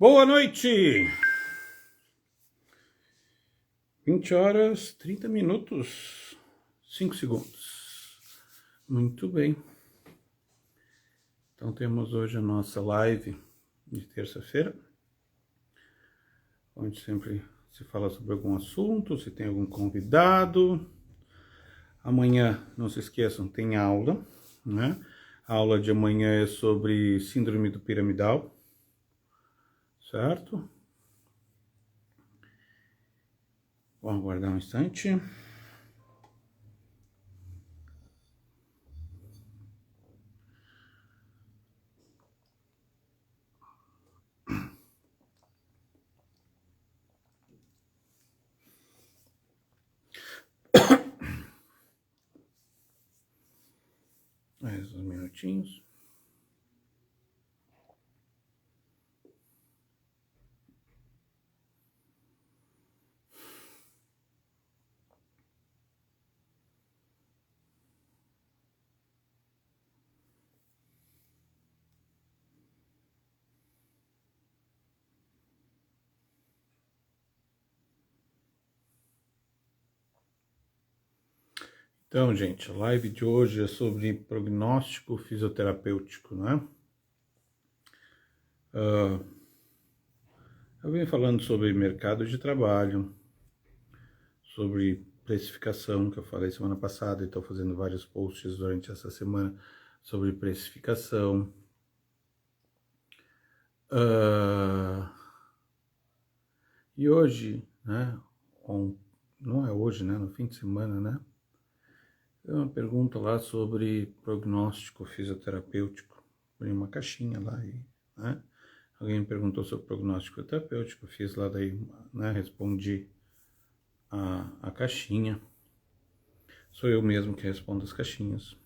Boa noite! 20 horas, 30 minutos, 5 segundos. Muito bem. Então temos hoje a nossa live de terça-feira, onde sempre se fala sobre algum assunto, se tem algum convidado. Amanhã, não se esqueçam, tem aula, né? A aula de amanhã é sobre síndrome do piramidal, certo? Vamos aguardar um instante. Mais uns minutinhos. Então, gente, a live de hoje é sobre prognóstico fisioterapêutico, né? Eu venho falando sobre mercado de trabalho, sobre precificação, que eu falei semana passada, e estou fazendo vários posts durante essa semana sobre precificação. E hoje, né? Não é hoje, né? No fim de semana, né? Tem uma pergunta lá sobre prognóstico fisioterapêutico. Põe uma caixinha lá aí, né? Alguém me perguntou sobre prognóstico terapêutico, fiz lá daí, né? Respondi a caixinha. Sou eu mesmo que respondo as caixinhas.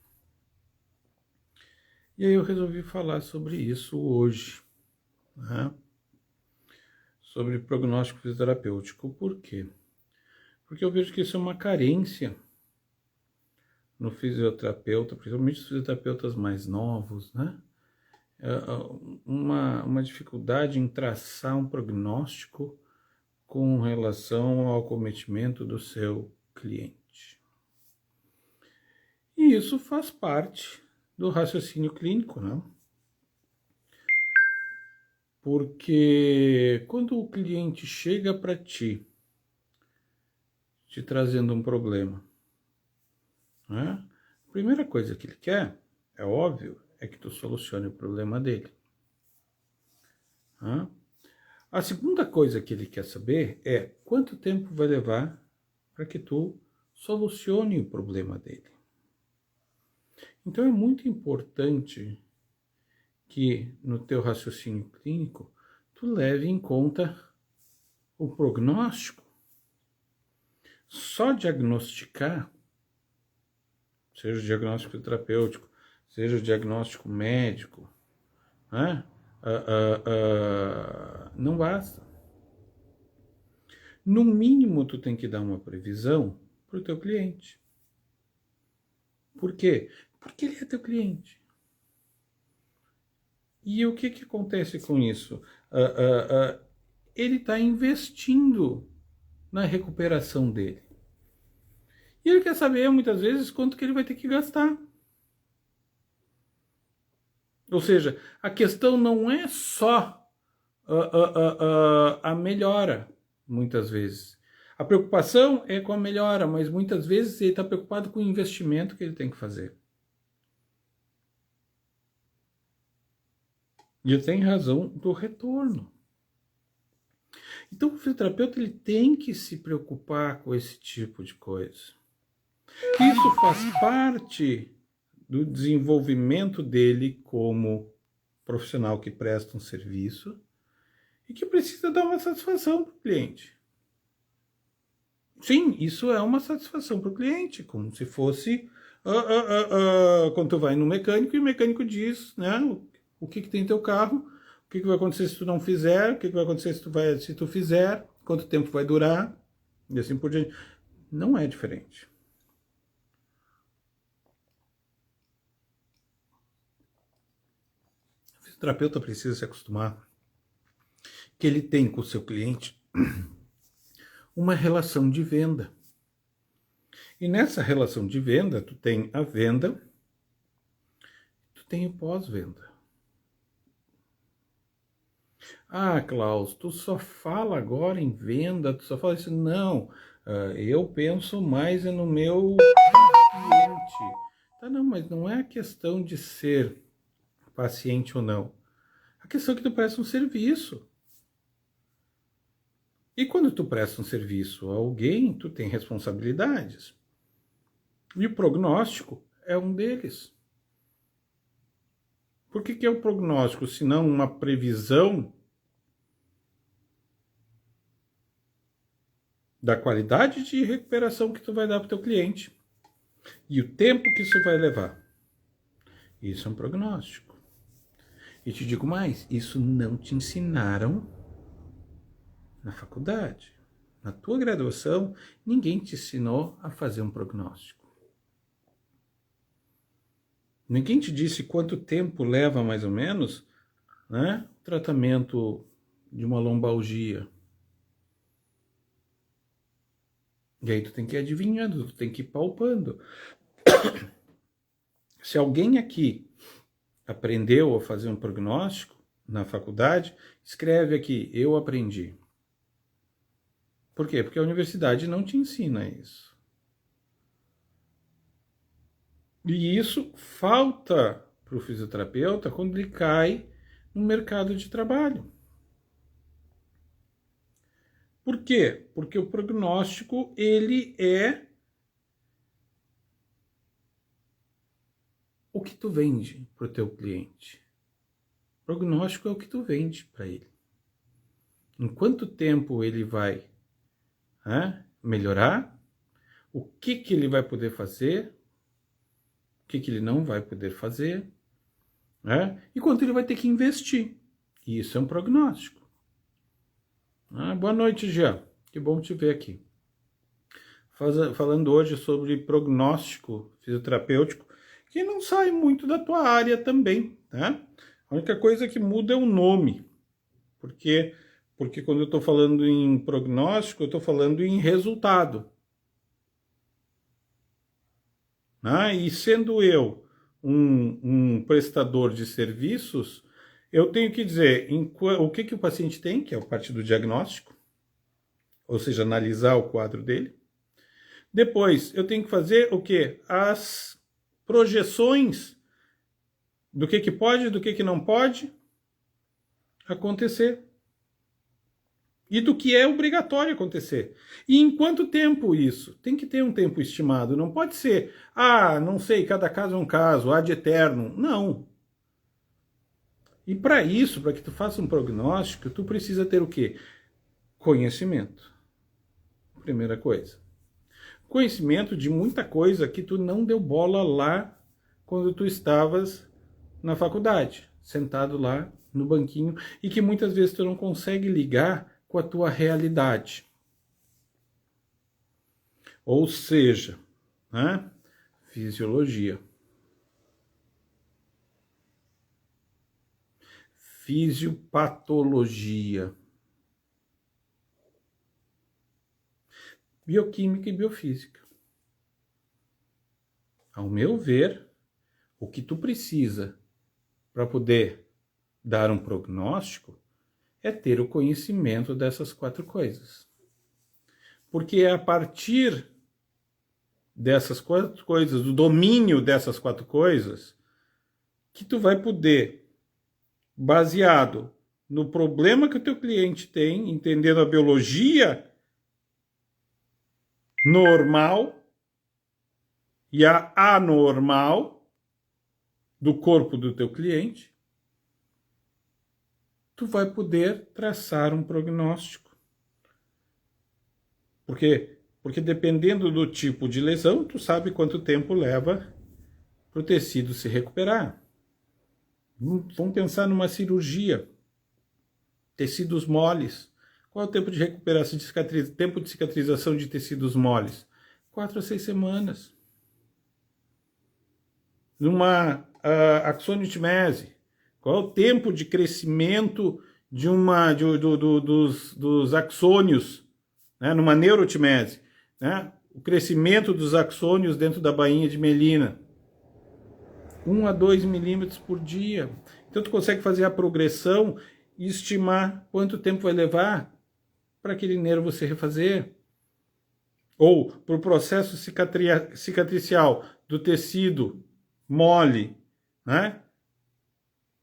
E aí eu resolvi falar sobre isso hoje, né? Sobre prognóstico fisioterapêutico. Por quê? Porque eu vejo que isso é uma carência no fisioterapeuta, principalmente os fisioterapeutas mais novos, né? Uma dificuldade em traçar um prognóstico com relação ao acometimento do seu cliente. E isso faz parte do raciocínio clínico, né? Porque quando o cliente chega para ti, te trazendo um problema, né? A primeira coisa que ele quer, é óbvio, é que tu solucione o problema dele. Né? A segunda coisa que ele quer saber é quanto tempo vai levar para que tu solucione o problema dele. Então é muito importante que no teu raciocínio clínico tu leve em conta o prognóstico. Só diagnosticar, seja o diagnóstico terapêutico, seja o diagnóstico médico, né? Não basta. No mínimo, tu tem que dar uma previsão para o teu cliente. Por quê? Porque ele é teu cliente. E o que acontece com isso? Ele está investindo na recuperação dele. E ele quer saber, muitas vezes, quanto que ele vai ter que gastar. Ou seja, a questão não é só a melhora, muitas vezes. A preocupação é com a melhora, mas muitas vezes ele está preocupado com o investimento que ele tem que fazer. E ele tem razão do retorno. Então o fisioterapeuta ele tem que se preocupar com esse tipo de coisa. Isso faz parte do desenvolvimento dele como profissional que presta um serviço e que precisa dar uma satisfação para o cliente. Sim, isso é uma satisfação para o cliente, como se fosse quando tu vai no mecânico e o mecânico diz, né, o que tem no teu carro, o que vai acontecer se tu não fizer, o que vai acontecer se tu fizer, quanto tempo vai durar, e assim por diante. Não é diferente. O fisioterapeuta precisa se acostumar que ele tem com o seu cliente uma relação de venda. E nessa relação de venda, tu tem a venda, tu tem o pós-venda. Ah, Klaus, tu só fala agora em venda, tu só fala isso. Não, eu penso mais no meu cliente. Tá, não, mas não é a questão de ser paciente ou não. A questão é que tu presta um serviço. E quando tu presta um serviço a alguém, tu tem responsabilidades. E o prognóstico é um deles. Por que é o prognóstico, se não uma previsão da qualidade de recuperação que tu vai dar para o teu cliente e o tempo que isso vai levar? Isso é um prognóstico. E te digo mais, isso não te ensinaram na faculdade. Na tua graduação, ninguém te ensinou a fazer um prognóstico. Ninguém te disse quanto tempo leva, mais ou menos, né, o tratamento de uma lombalgia. E aí tu tem que ir adivinhando, tu tem que ir palpando. Se alguém aqui aprendeu a fazer um prognóstico na faculdade, escreve aqui, eu aprendi. Por quê? Porque a universidade não te ensina isso. E isso falta para o fisioterapeuta quando ele cai no mercado de trabalho. Por quê? Porque o prognóstico, ele é o que tu vende para o teu cliente. O prognóstico é o que tu vende para ele. Em quanto tempo ele vai melhorar, o que ele vai poder fazer, o que ele não vai poder fazer, e quanto ele vai ter que investir. E isso é um prognóstico. Boa noite, Jean. Que bom te ver aqui. Falando hoje sobre prognóstico fisioterapêutico, que não sai muito da tua área também, tá? A única coisa que muda é o nome. Porque quando eu estou falando em prognóstico, eu estou falando em resultado. E sendo eu um prestador de serviços, eu tenho que dizer o que o paciente tem, que é a parte do diagnóstico, ou seja, analisar o quadro dele. Depois, eu tenho que fazer o quê? As projeções do que pode e do que não pode acontecer. E do que é obrigatório acontecer. E em quanto tempo isso? Tem que ter um tempo estimado. Não pode ser, não sei, cada caso é um caso, ad eterno. Não. E para isso, para que tu faça um prognóstico, tu precisa ter o quê? Conhecimento. Primeira coisa. Conhecimento de muita coisa que tu não deu bola lá quando tu estavas na faculdade, sentado lá no banquinho, e que muitas vezes tu não consegue ligar com a tua realidade. Ou seja, fisiologia. Fisiopatologia. Bioquímica e biofísica. Ao meu ver, o que tu precisa para poder dar um prognóstico é ter o conhecimento dessas 4 coisas. Porque é a partir dessas 4 coisas, do domínio dessas 4 coisas, que tu vai poder, baseado no problema que o teu cliente tem, entendendo a biologia normal e a anormal do corpo do teu cliente, tu vai poder traçar um prognóstico. Porque dependendo do tipo de lesão, tu sabe quanto tempo leva para o tecido se recuperar. Vamos pensar numa cirurgia. Tecidos moles. Qual é o tempo de recuperação, tempo de cicatrização de tecidos moles? 4 a 6 semanas. Numa axoniotimese, qual é o tempo de crescimento dos axônios, né, numa neurotimese, né, o crescimento dos axônios dentro da bainha de mielina. 1 a 2 milímetros por dia. Então tu consegue fazer a progressão e estimar quanto tempo vai levar para aquele nervo se refazer. Ou para o processo cicatricial do tecido mole, né,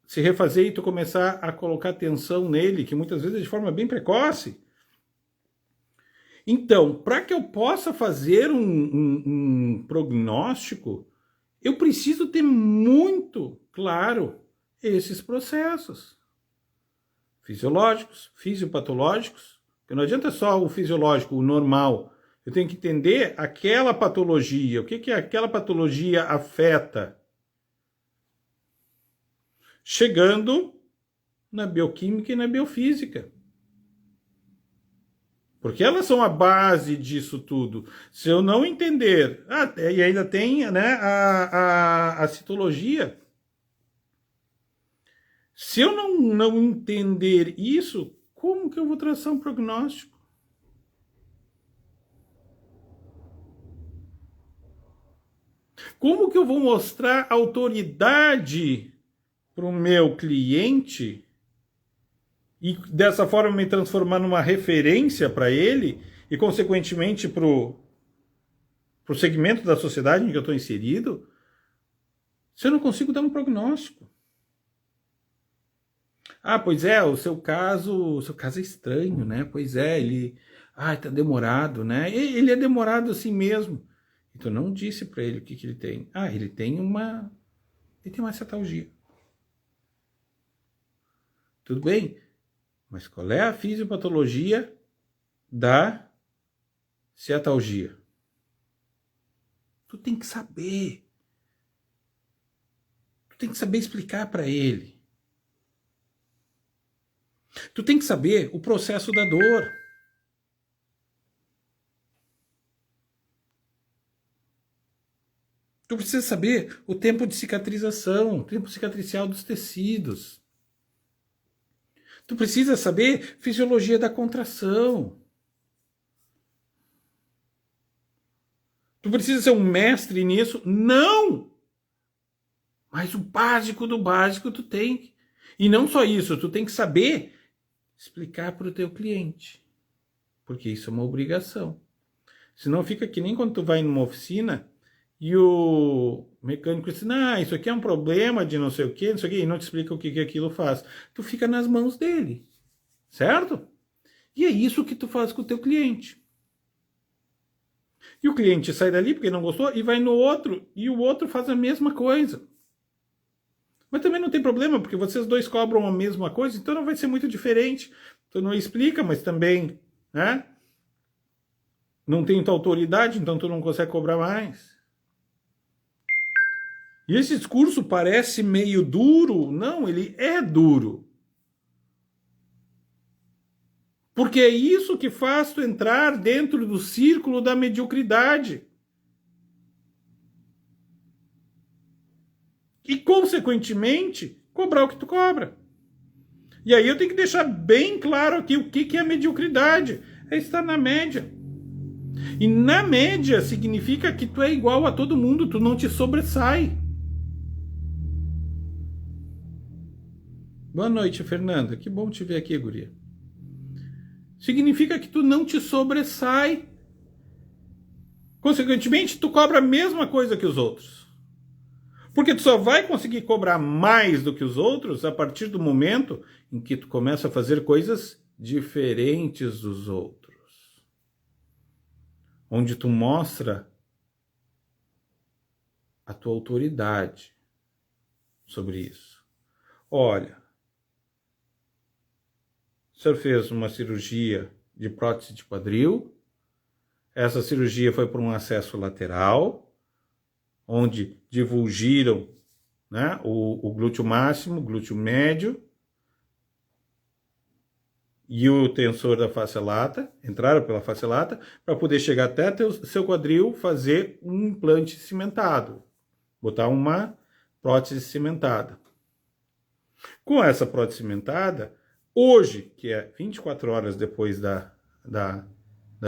se refazer e tu começar a colocar tensão nele, que muitas vezes é de forma bem precoce. Então, para que eu possa fazer um prognóstico, eu preciso ter muito claro esses processos fisiológicos, fisiopatológicos, porque não adianta só o fisiológico, o normal. Eu tenho que entender aquela patologia, o que aquela patologia afeta. Chegando na bioquímica e na biofísica. Porque elas são a base disso tudo. Se eu não entender... e ainda tem, né, a citologia. Se eu não entender isso, como que eu vou traçar um prognóstico? Como que eu vou mostrar autoridade para o meu cliente e dessa forma me transformar numa referência para ele e, consequentemente, para o segmento da sociedade em que eu estou inserido, se eu não consigo dar um prognóstico? Pois é, o seu caso é estranho, né? Pois é, ele... tá demorado, né? Ele é demorado assim mesmo. Então não disse para ele o que ele tem. Ele tem uma cetalgia. Tudo bem, mas qual é a fisiopatologia da cetalgia? Tu tem que saber. Tu tem que saber explicar para ele. Tu tem que saber o processo da dor. Tu precisa saber o tempo de cicatrização, o tempo cicatricial dos tecidos. Tu precisa saber fisiologia da contração. Tu precisa ser um mestre nisso? Não! Mas o básico do básico tu tem. E não só isso, tu tem que saber explicar para o teu cliente. Porque isso é uma obrigação. Senão fica que nem quando tu vai numa oficina e o mecânico diz, isso aqui é um problema de não sei o quê, e não te explica o que aquilo faz. Tu fica nas mãos dele, certo? E é isso que tu faz com o teu cliente. E o cliente sai dali porque não gostou e vai no outro, e o outro faz a mesma coisa. Mas também não tem problema, porque vocês dois cobram a mesma coisa, então não vai ser muito diferente. Tu não explica, mas também, né? Não tem tua autoridade, então tu não consegue cobrar mais. E esse discurso parece meio duro. Não, ele é duro. Porque é isso que faz tu entrar dentro do círculo da mediocridade. E, consequentemente, cobrar o que tu cobra. E aí eu tenho que deixar bem claro aqui o que é mediocridade. É estar na média. E na média significa que tu é igual a todo mundo, tu não te sobressai. Boa noite, Fernanda. Que bom te ver aqui, guria. Significa que tu não te sobressai. Consequentemente, tu cobra a mesma coisa que os outros. Porque tu só vai conseguir cobrar mais do que os outros a partir do momento em que tu começa a fazer coisas diferentes dos outros. Onde tu mostra a tua autoridade sobre isso. Olha, o senhor fez uma cirurgia de prótese de quadril. Essa cirurgia foi por um acesso lateral, onde divulgiram, né, o glúteo máximo, o glúteo médio e o tensor da face lata, entraram pela face lata, para poder chegar até seu quadril, fazer um implante cimentado, botar uma prótese cimentada. Com essa prótese cimentada, Hoje, que é 24 horas depois da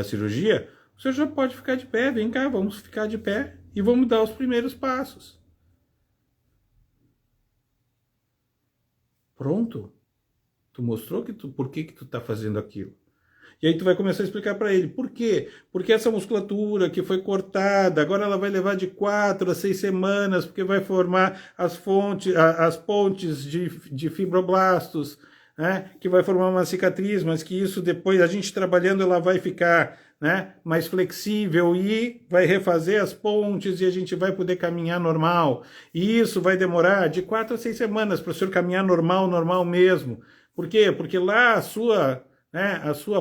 cirurgia, você já pode ficar de pé. Vem cá, vamos ficar de pé e vamos dar os primeiros passos. Pronto. Tu mostrou por que tu tá fazendo aquilo. E aí tu vai começar a explicar para ele. Por quê? Porque essa musculatura que foi cortada, agora ela vai levar de 4 a 6 semanas, porque vai formar as pontes de fibroblastos, né? Que vai formar uma cicatriz, mas que isso depois, a gente trabalhando, ela vai ficar, né, mais flexível e vai refazer as pontes e a gente vai poder caminhar normal. E isso vai demorar de 4 a 6 semanas para o senhor caminhar normal mesmo. Por quê? Porque lá a sua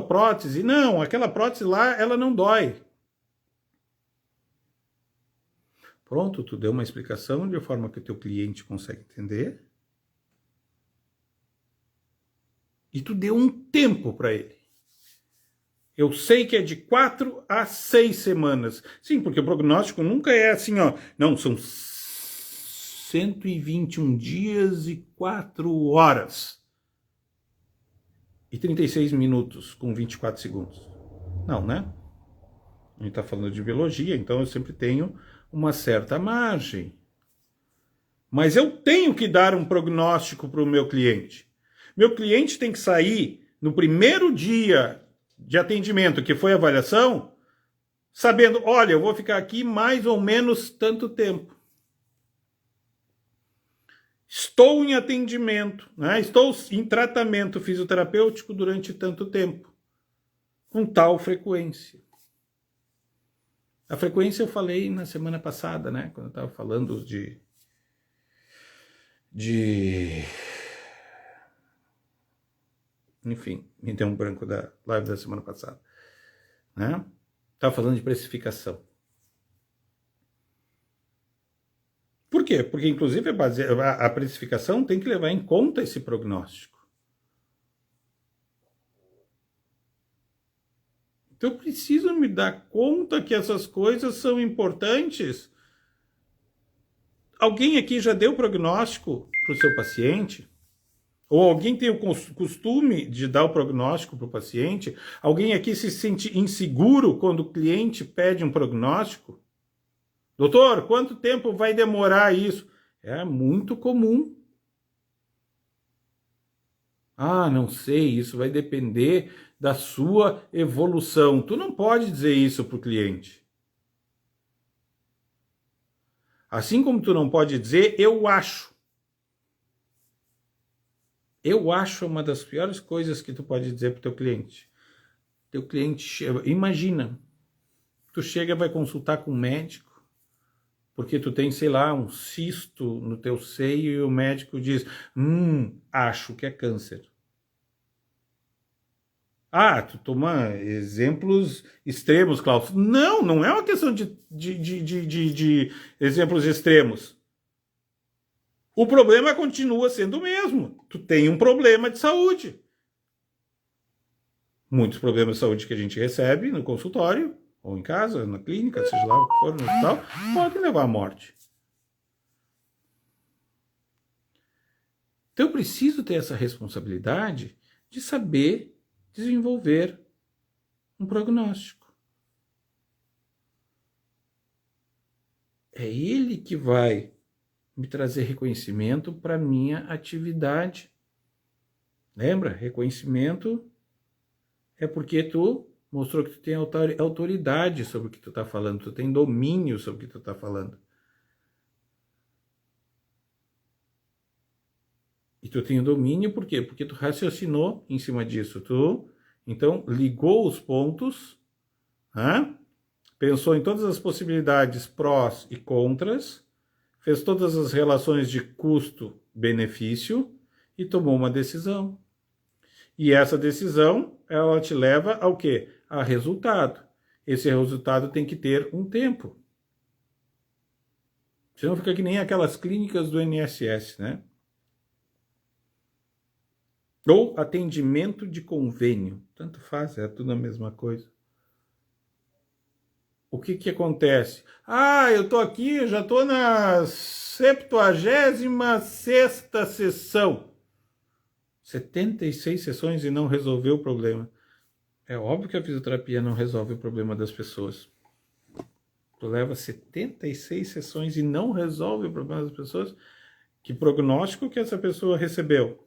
prótese, não, aquela prótese lá, ela não dói. Pronto, tu deu uma explicação de forma que o teu cliente consegue entender. E tu deu um tempo para ele. Eu sei que é de 4 a 6 semanas. Sim, porque o prognóstico nunca é assim, ó. Não, são 121 dias e 4 horas. E 36 minutos com 24 segundos. Não, né? A gente está falando de biologia, então eu sempre tenho uma certa margem. Mas eu tenho que dar um prognóstico para o meu cliente. Meu cliente tem que sair no primeiro dia de atendimento, que foi a avaliação, sabendo, olha, eu vou ficar aqui mais ou menos tanto tempo. Estou em atendimento, né? Estou em tratamento fisioterapêutico durante tanto tempo, com tal frequência. A frequência eu falei na semana passada, né? Quando eu estava falando enfim, me deu um branco da live da semana passada, né? Estava falando de precificação. Por quê? Porque, inclusive, a precificação tem que levar em conta esse prognóstico. Então, eu preciso me dar conta que essas coisas são importantes. Alguém aqui já deu prognóstico para o seu paciente? Ou alguém tem o costume de dar o prognóstico para o paciente? Alguém aqui se sente inseguro quando o cliente pede um prognóstico? Doutor, quanto tempo vai demorar isso? É muito comum. Ah, não sei, isso vai depender da sua evolução. Tu não pode dizer isso para o cliente. Assim como tu não pode dizer, eu acho. Eu acho uma das piores coisas que tu pode dizer para o teu cliente. Teu cliente, imagina, tu chega e vai consultar com um médico, porque tu tem, sei lá, um cisto no teu seio e o médico diz, acho que é câncer. Ah, tu toma exemplos extremos, Klaus. Não, não é uma questão de exemplos extremos. O problema continua sendo o mesmo. Tu tem um problema de saúde. Muitos problemas de saúde que a gente recebe no consultório, ou em casa, na clínica, seja lá o que for, no hospital, podem levar à morte. Então eu preciso ter essa responsabilidade de saber desenvolver um prognóstico. É ele que vai me trazer reconhecimento para minha atividade. Lembra? Reconhecimento é porque tu mostrou que tu tem autoridade sobre o que tu está falando, tu tem domínio sobre o que tu está falando. E tu tem o domínio por quê? Porque tu raciocinou em cima disso. Tu, então, ligou os pontos, pensou em todas as possibilidades prós e contras, fez todas as relações de custo-benefício e tomou uma decisão. E essa decisão, ela te leva ao quê? A resultado. Esse resultado tem que ter um tempo. Senão fica que nem aquelas clínicas do INSS, né? Ou atendimento de convênio. Tanto faz, é tudo a mesma coisa. O que acontece? Ah, eu tô aqui, eu já tô na 76ª sessão. 76 sessões e não resolveu o problema. É óbvio que a fisioterapia não resolve o problema das pessoas. Tu leva 76 sessões e não resolve o problema das pessoas. Que prognóstico que essa pessoa recebeu?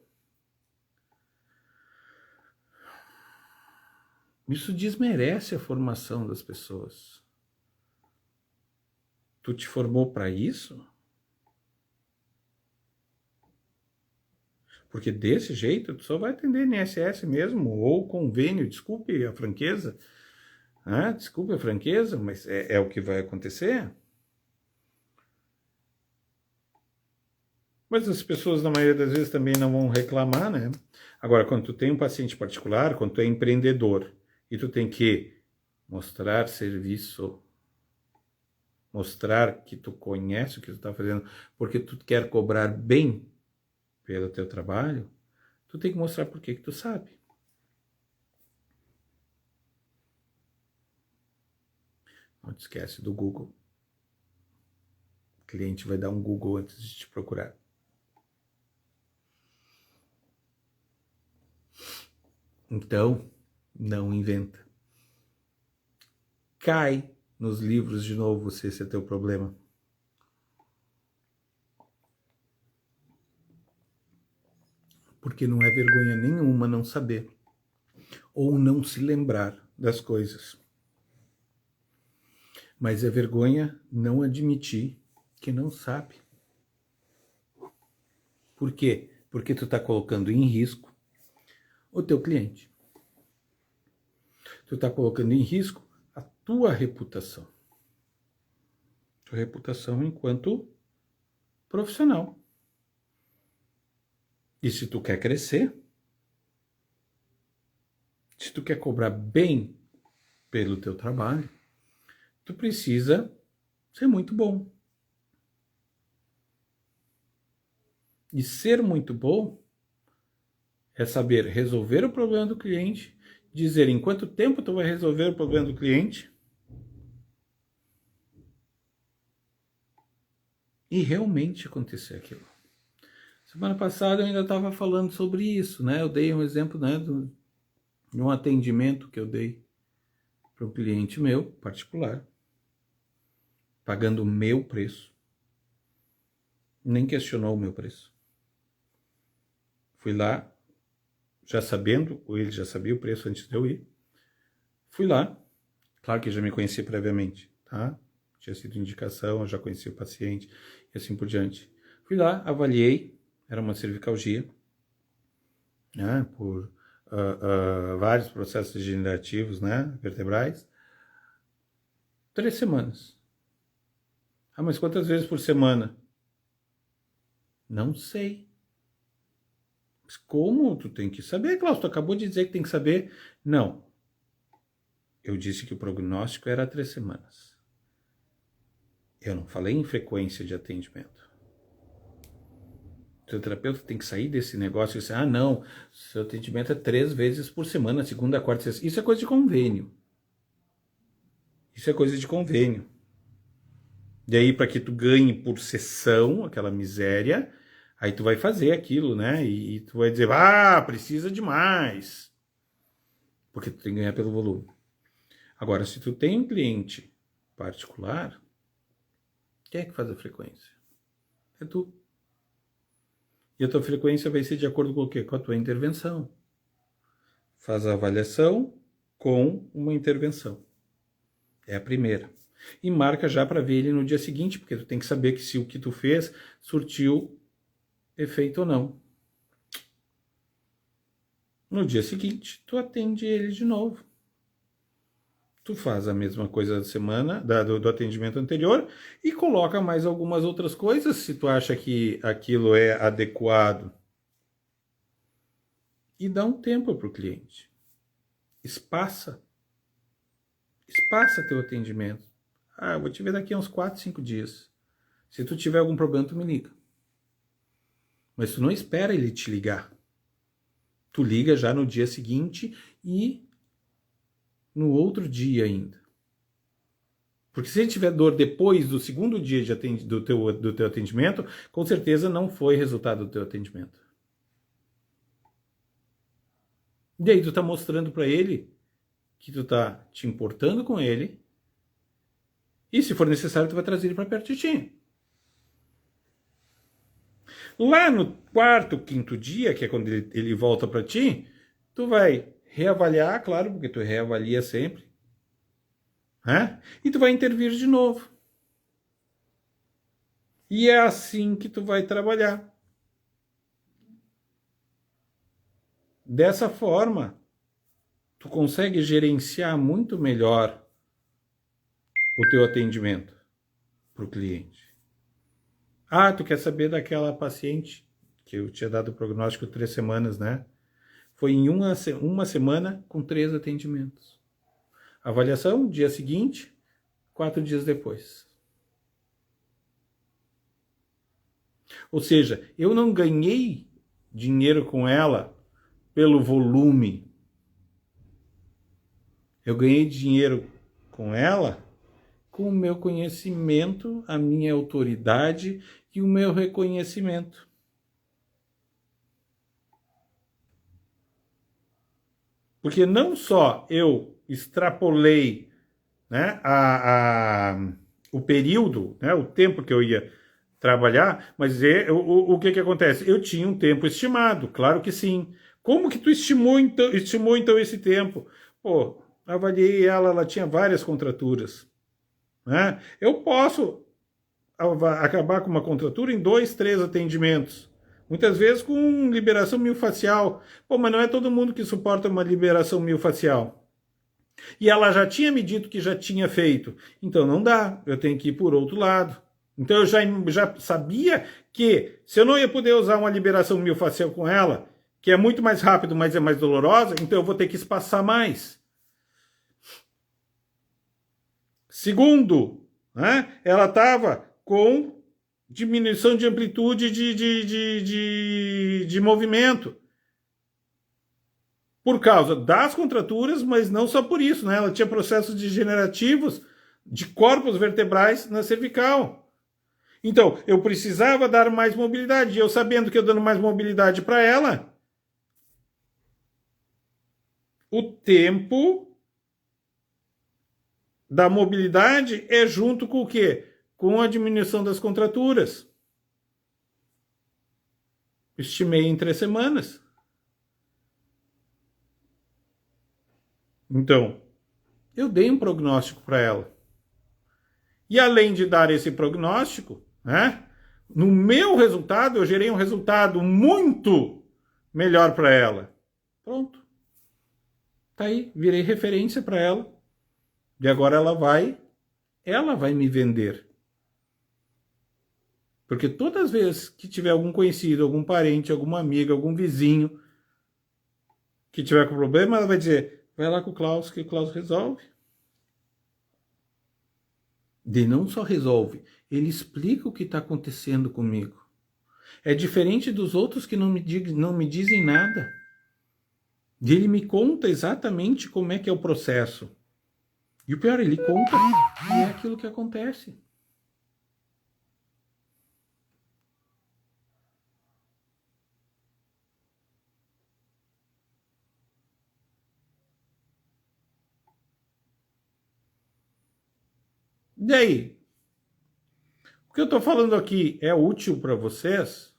Isso desmerece a formação das pessoas. Tu te formou para isso? Porque desse jeito tu só vai atender INSS mesmo, ou convênio, desculpe a franqueza, desculpe a franqueza, mas é o que vai acontecer. Mas as pessoas, na maioria das vezes, também não vão reclamar, né? Agora, quando tu tem um paciente particular, quando tu é empreendedor, e tu tem que mostrar serviço, mostrar que tu conhece o que tu está fazendo, porque tu quer cobrar bem pelo teu trabalho, tu tem que mostrar por que tu sabe. Não te esquece do Google. O cliente vai dar um Google antes de te procurar. Então, não inventa. Cai nos livros de novo, se esse é teu problema. Porque não é vergonha nenhuma não saber ou não se lembrar das coisas. Mas é vergonha não admitir que não sabe. Por quê? Porque tu está colocando em risco o teu cliente. Tu está colocando em risco a tua reputação. Tua reputação enquanto profissional. E se tu quer crescer, se tu quer cobrar bem pelo teu trabalho, tu precisa ser muito bom. E ser muito bom é saber resolver o problema do cliente, dizer em quanto tempo tu vai resolver o problema do cliente e realmente acontecer aquilo. Semana passada eu ainda estava falando sobre isso, né? Eu dei um exemplo, né, de um atendimento que eu dei para um cliente meu, particular, pagando o meu preço. Nem questionou o meu preço. Fui lá, já sabendo, ou ele já sabia o preço antes de eu ir. Fui lá, claro que já me conhecia previamente, tá? Tinha sido indicação, eu já conhecia o paciente e assim por diante. Fui lá, avaliei, era uma cervicalgia, né, por vários processos degenerativos, né, vertebrais. 3 semanas. Ah, mas quantas vezes por semana? Não sei. Mas como? Tu tem que saber, Klaus, tu acabou de dizer que tem que saber. Não. Eu disse que o prognóstico era 3 semanas. Eu não falei em frequência de atendimento. O teu terapeuta tem que sair desse negócio e dizer, não, seu atendimento é 3 vezes por semana, segunda, quarta, sexta. Isso é coisa de convênio. Isso é coisa de convênio. E aí, para que tu ganhe por sessão, aquela miséria, aí tu vai fazer aquilo, né? E tu vai dizer, precisa de mais. Porque tu tem que ganhar pelo volume. Agora, se tu tem um cliente particular, quem é que faz a frequência? É tu. E a tua frequência vai ser de acordo com o quê? Com a tua intervenção. Faz a avaliação com uma intervenção. É a primeira. E marca já para ver ele no dia seguinte, porque tu tem que saber que se o que tu fez surtiu efeito ou não. No dia seguinte, tu atende ele de novo. Tu faz a mesma coisa da semana, do atendimento anterior, e coloca mais algumas outras coisas, se tu acha que aquilo é adequado. E dá um tempo para o cliente. Espaça teu atendimento. Eu vou te ver daqui a uns 4, 5 dias. Se tu tiver algum problema, tu me liga. Mas tu não espera ele te ligar. Tu liga já no dia seguinte e no outro dia ainda. Porque se ele tiver dor depois do segundo dia do teu atendimento, com certeza não foi resultado do teu atendimento. E aí tu tá mostrando para ele que tu tá te importando com ele, e se for necessário tu vai trazer ele para perto de ti. Lá no quarto, quinto dia, que é quando ele volta para ti, tu vai reavaliar, claro, porque tu reavalia sempre, né? E tu vai intervir de novo. E é assim que tu vai trabalhar. Dessa forma, tu consegue gerenciar muito melhor o teu atendimento para o cliente. Ah, tu quer saber daquela paciente que eu tinha dado o prognóstico 3 semanas, né? Foi em uma semana com 3 atendimentos. Avaliação, dia seguinte, 4 dias depois. Ou seja, eu não ganhei dinheiro com ela pelo volume. Eu ganhei dinheiro com ela com o meu conhecimento, a minha autoridade e o meu reconhecimento. Porque não só eu extrapolei, né, o período, né, o tempo que eu ia trabalhar, mas o que acontece? Eu tinha um tempo estimado, claro que sim. Como que tu estimou então esse tempo? Pô, avaliei ela tinha várias contraturas. Né? Eu posso acabar com uma contratura em 2, 3 atendimentos. Muitas vezes com liberação miofascial. Pô, mas não é todo mundo que suporta uma liberação miofascial. E ela já tinha me dito que já tinha feito. Então não dá, eu tenho que ir por outro lado. Então eu já sabia que se eu não ia poder usar uma liberação miofascial com ela, que é muito mais rápido, mas é mais dolorosa, então eu vou ter que espaçar mais. Segundo, né, ela estava com diminuição de amplitude de movimento. Por causa das contraturas, mas não só por isso, né? Ela tinha processos degenerativos de corpos vertebrais na cervical. Então, eu precisava dar mais mobilidade. E eu sabendo que eu dando mais mobilidade para ela, o tempo da mobilidade é junto com o quê? Com a diminuição das contraturas. Estimei em 3 semanas. Então, eu dei um prognóstico para ela. E além de dar esse prognóstico, né, no meu resultado, eu gerei um resultado muito melhor para ela. Pronto. Tá aí, virei referência para ela. E agora ela vai me vender. Porque todas as vezes que tiver algum conhecido, algum parente, alguma amiga, algum vizinho que tiver com problema, ela vai dizer, vai lá com o Klaus, que o Klaus resolve. E não só resolve, ele explica o que está acontecendo comigo. É diferente dos outros que não me dizem nada. E ele me conta exatamente como é que é o processo. E o pior, ele conta e é aquilo que acontece. E aí? O que eu estou falando aqui é útil para vocês?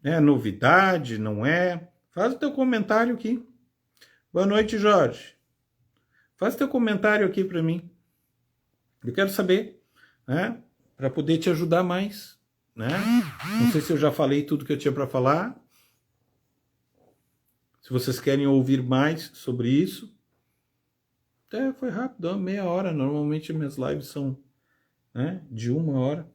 É novidade? Não é? Faz o teu comentário aqui. Boa noite, Jorge. Faz teu comentário aqui para mim. Eu quero saber, né? Para poder te ajudar mais, né? Não sei se eu já falei tudo que eu tinha para falar. Se vocês querem ouvir mais sobre isso. Foi rápido, meia hora. Normalmente minhas lives são, né, de 1 hora.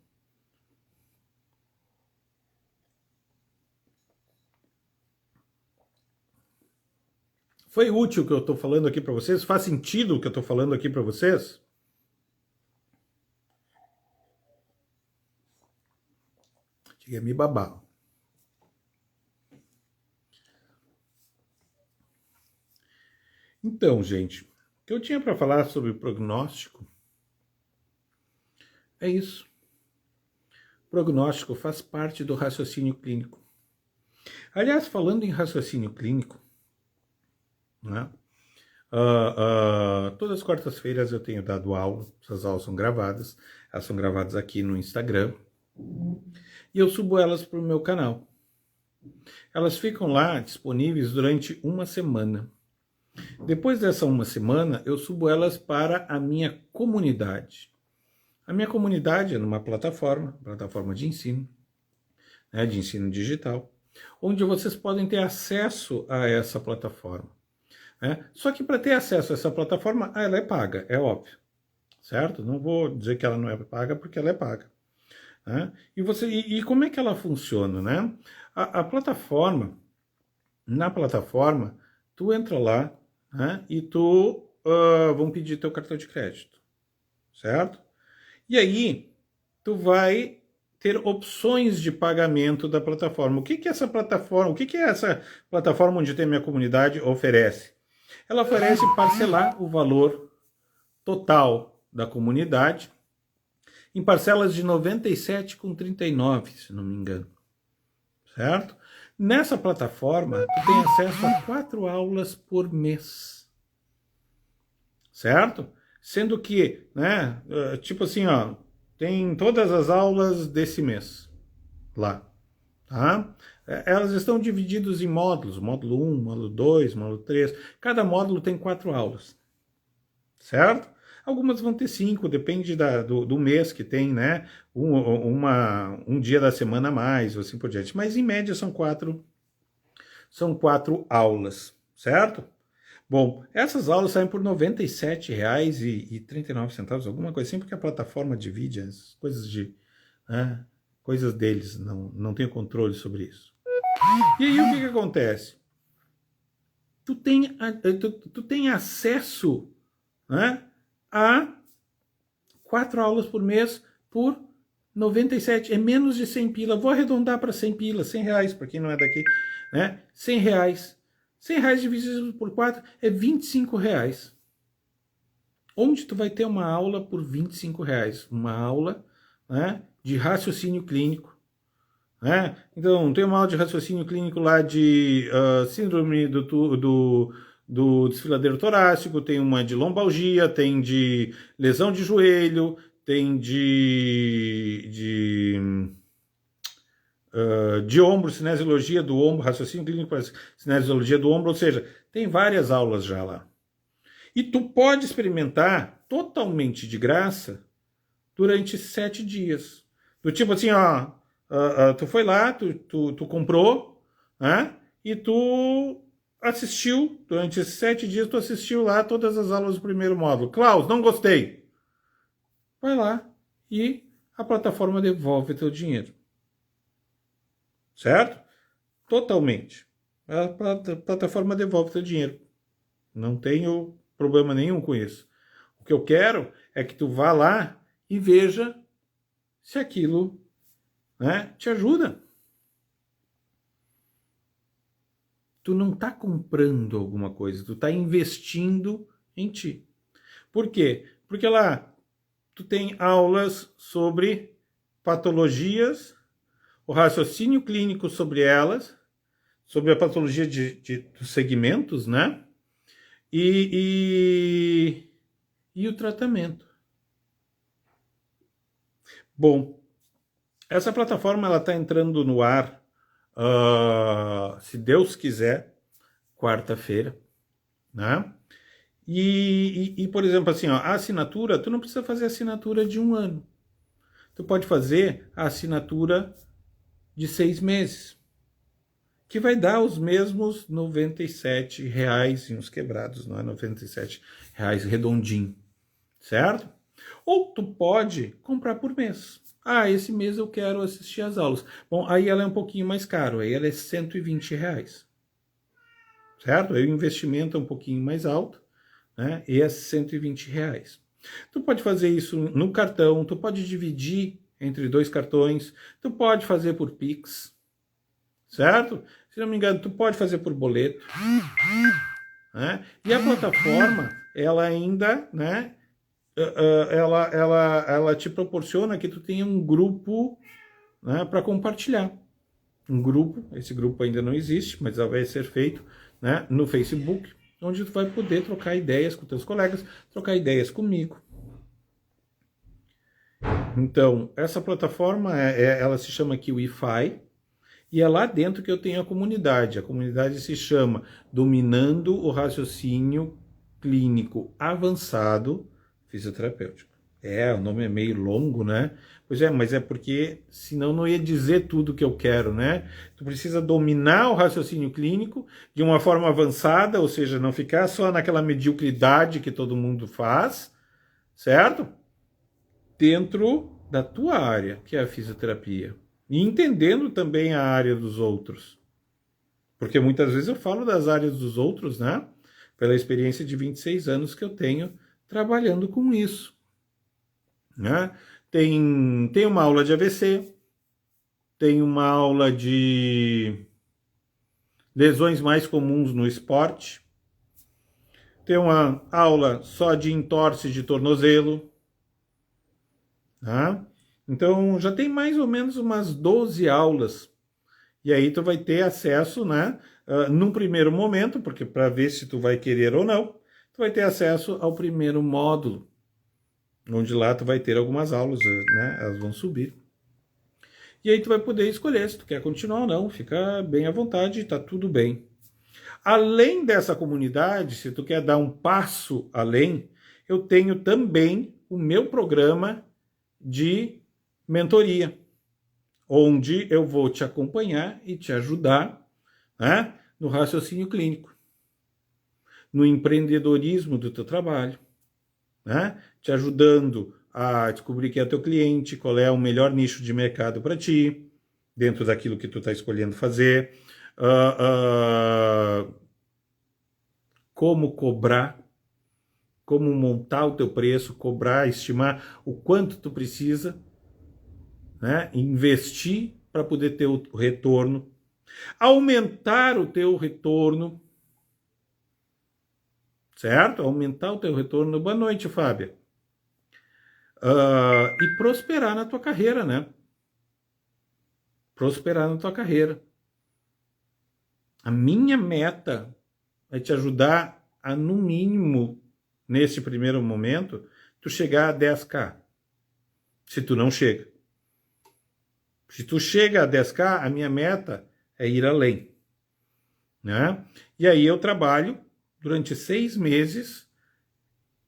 Foi útil o que eu estou falando aqui para vocês? Faz sentido o que eu estou falando aqui para vocês? Cheguei a me babar. Então, gente, o que eu tinha para falar sobre prognóstico é isso. Prognóstico faz parte do raciocínio clínico. Aliás, falando em raciocínio clínico, né? Todas as quartas-feiras eu tenho dado aula, essas aulas são gravadas, elas são gravadas aqui no Instagram, e eu subo elas para o meu canal. Elas ficam lá disponíveis durante uma semana. Depois dessa uma semana, eu subo elas para a minha comunidade. A minha comunidade é numa plataforma de ensino, né, de ensino digital, onde vocês podem ter acesso a essa plataforma. Né? Só que para ter acesso a essa plataforma, ela é paga, é óbvio, certo? Não vou dizer que ela não é paga, porque ela é paga. Né? E como é que ela funciona? Né? A plataforma, na plataforma, tu entra lá, né, e tu vão pedir teu cartão de crédito, certo? E aí, tu vai ter opções de pagamento da plataforma. O que é essa plataforma? O que é essa plataforma onde tem minha comunidade oferece? Ela oferece parcelar o valor total da comunidade em parcelas de R$ 97,39, se não me engano. Certo? Nessa plataforma, tu tem acesso a 4 aulas por mês. Certo? Sendo que, né, tipo assim, ó, tem todas as aulas desse mês lá, tá? Elas estão divididas em módulos, módulo 1, módulo 2, módulo 3. Cada módulo tem 4 aulas, certo? Algumas vão ter 5, depende do mês que tem, né? Um dia da semana a mais, ou assim por diante. Mas em média são 4 aulas, certo? Bom, essas aulas saem por R$ 97,39, alguma coisa assim, porque a plataforma divide as coisas coisas deles, não tenho controle sobre isso. E aí o que acontece? Tu tem acesso, né, a 4 aulas por mês por 97, é menos de 100 pila. Vou arredondar para 100 pila, R$100 para quem não é daqui, né? R$100. R$100 dividido por 4 é R$25. Onde tu vai ter uma aula por R$25? Uma aula, né, de raciocínio clínico. Né? Então, tem uma aula de raciocínio clínico lá de síndrome do desfiladeiro torácico, tem uma de lombalgia, tem de lesão de joelho, tem de ombro, cinesiologia do ombro, raciocínio clínico para cinesiologia do ombro, ou seja, tem várias aulas já lá. E tu pode experimentar totalmente de graça durante 7 dias. Do tipo assim, ó, tu foi lá, tu comprou, né? E tu assistiu, durante esses 7 dias, tu assistiu lá todas as aulas do primeiro módulo. Klaus, não gostei. Vai lá e a plataforma devolve teu dinheiro. Certo? Totalmente. A plataforma devolve teu dinheiro. Não tenho problema nenhum com isso. O que eu quero é que tu vá lá e veja se aquilo, né, te ajuda. Tu não está comprando alguma coisa, tu está investindo em ti. Por quê? Porque lá tu tem aulas sobre patologias, o raciocínio clínico sobre elas, sobre a patologia dos segmentos, né? E o tratamento. Bom, essa plataforma ela está entrando no ar, se Deus quiser, quarta-feira, né? E, por exemplo, assim, ó, a assinatura, tu não precisa fazer assinatura de 1 ano. Tu pode fazer a assinatura de 6 meses, que vai dar os mesmos R$ 97 e uns quebrados, não é? R$ 97 redondinho, certo? Ou tu pode comprar por mês. Ah, esse mês eu quero assistir às aulas. Bom, aí ela é um pouquinho mais caro, aí ela é R$ 120, certo? Aí o investimento é um pouquinho mais alto, né? E é R$ 120. Tu pode fazer isso no cartão, tu pode dividir entre 2 cartões, tu pode fazer por Pix, certo? Se não me engano, tu pode fazer por boleto, né? E a plataforma, ela ainda, né, ela te proporciona que tu tenha um grupo, né, para compartilhar. Um grupo, esse grupo ainda não existe, mas vai ser feito, né, no Facebook, onde tu vai poder trocar ideias com teus colegas, trocar ideias comigo. Então, essa plataforma, ela se chama Kiwify, e é lá dentro que eu tenho a comunidade. A comunidade se chama Dominando o Raciocínio Clínico Avançado Fisioterapêutico. O nome é meio longo, né? Pois é, mas é porque senão não ia dizer tudo que eu quero, né? Tu precisa dominar o raciocínio clínico de uma forma avançada, ou seja, não ficar só naquela mediocridade que todo mundo faz, certo? Dentro da tua área, que é a fisioterapia. E entendendo também a área dos outros. Porque muitas vezes eu falo das áreas dos outros, né? Pela experiência de 26 anos que eu tenho trabalhando com isso. Né? Tem uma aula de AVC, tem uma aula de lesões mais comuns no esporte, tem uma aula só de entorse de tornozelo. Tá? Então já tem mais ou menos umas 12 aulas. E aí tu vai ter acesso, né? Num primeiro momento, porque para ver se tu vai querer ou não, tu vai ter acesso ao primeiro módulo, onde lá tu vai ter algumas aulas, né? Elas vão subir. E aí tu vai poder escolher se tu quer continuar ou não, fica bem à vontade, tá tudo bem. Além dessa comunidade, se tu quer dar um passo além, eu tenho também o meu programa de mentoria, onde eu vou te acompanhar e te ajudar, né, no raciocínio clínico, no empreendedorismo do teu trabalho, né, te ajudando a descobrir quem é teu cliente, qual é o melhor nicho de mercado para ti, dentro daquilo que tu está escolhendo fazer, como cobrar, como montar o teu preço, cobrar, estimar o quanto tu precisa, né, investir para poder ter o retorno, aumentar o teu retorno, certo? Aumentar o teu retorno. Boa noite, Fábia. E prosperar na tua carreira, né? Prosperar na tua carreira. A minha meta é te ajudar a, no mínimo, nesse primeiro momento, tu chegar a 10K. Se tu não chega. Se tu chega a 10K, a minha meta é ir além. Né? E aí eu trabalho durante 6 meses,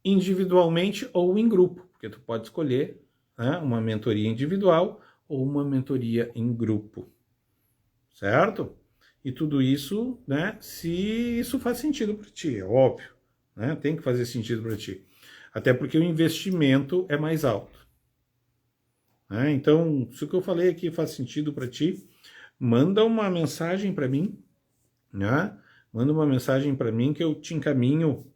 individualmente ou em grupo, porque tu pode escolher, né, uma mentoria individual ou uma mentoria em grupo, certo? E tudo isso, né, se isso faz sentido para ti, é óbvio, né? Tem que fazer sentido para ti, até porque o investimento é mais alto. Né? Então, se o que eu falei aqui faz sentido para ti, manda uma mensagem para mim, né? Manda uma mensagem para mim que eu te encaminho,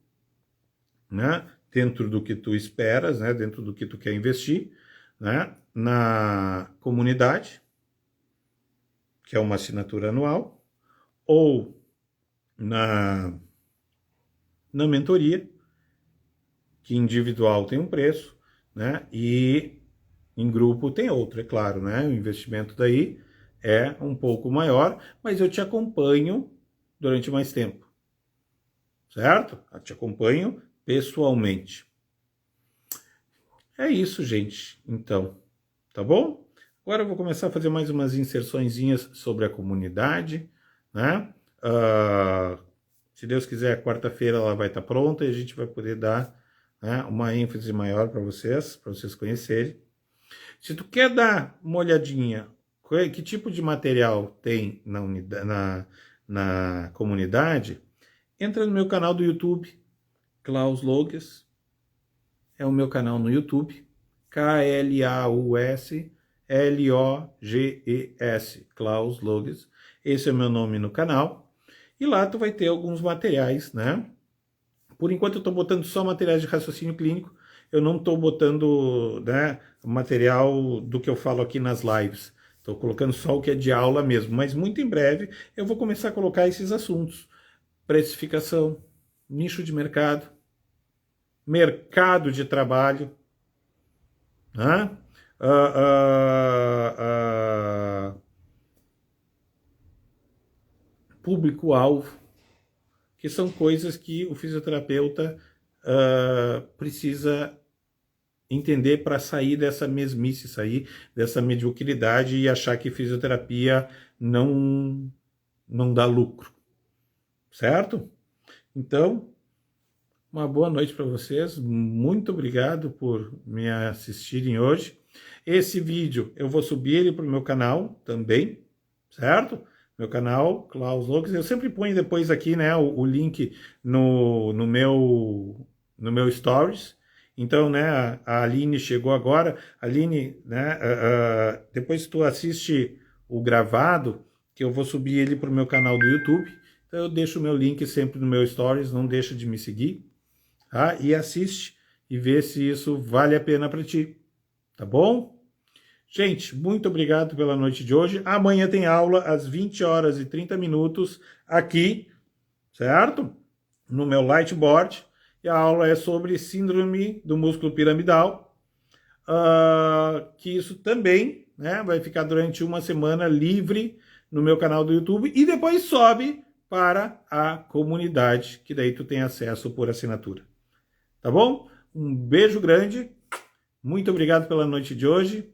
né, dentro do que tu esperas, né, dentro do que tu quer investir, né, na comunidade, que é uma assinatura anual, ou na mentoria, que individual tem um preço, né, e em grupo tem outro, é claro, né, o investimento daí é um pouco maior, mas eu te acompanho durante mais tempo, certo? Eu te acompanho pessoalmente. É isso, gente. Então, tá bom? Agora eu vou começar a fazer mais umas inserçõezinhas sobre a comunidade, né? Se Deus quiser, quarta-feira ela vai estar pronta e a gente vai poder dar, né, uma ênfase maior para vocês conhecerem. Se tu quer dar uma olhadinha, que tipo de material tem na comunidade, entra no meu canal do YouTube, Klaus Loges, é o meu canal no YouTube, KLAUSLOGES, Klaus Loges, esse é o meu nome no canal, e lá tu vai ter alguns materiais, né? Por enquanto eu estou botando só materiais de raciocínio clínico, eu não estou botando, né, material do que eu falo aqui nas lives, estou colocando só o que é de aula mesmo, mas muito em breve eu vou começar a colocar esses assuntos, precificação, nicho de mercado, mercado de trabalho, né? Público-alvo, que são coisas que o fisioterapeuta precisa entender para sair dessa mesmice, sair dessa mediocridade e achar que fisioterapia não dá lucro, certo? Então, uma boa noite para vocês, muito obrigado por me assistirem hoje. Esse vídeo eu vou subir ele para o meu canal também, certo? Meu canal, Klaus Lopes, eu sempre ponho depois aqui, né, o link no meu stories. Então, né, a Aline chegou agora. Aline, né, depois tu assiste o gravado, que eu vou subir ele para o meu canal do YouTube. Então eu deixo o meu link sempre no meu stories, não deixa de me seguir, tá? E assiste e vê se isso vale a pena para ti, tá bom? Gente, muito obrigado pela noite de hoje. Amanhã tem aula às 20h30 aqui, certo? No meu Lightboard. E a aula é sobre síndrome do músculo piramidal, que isso também, né, vai ficar durante uma semana livre no meu canal do YouTube e depois sobe para a comunidade, que daí tu tem acesso por assinatura. Tá bom? Um beijo grande, muito obrigado pela noite de hoje.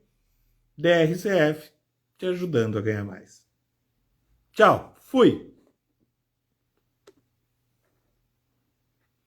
DRCF, te ajudando a ganhar mais. Tchau, fui!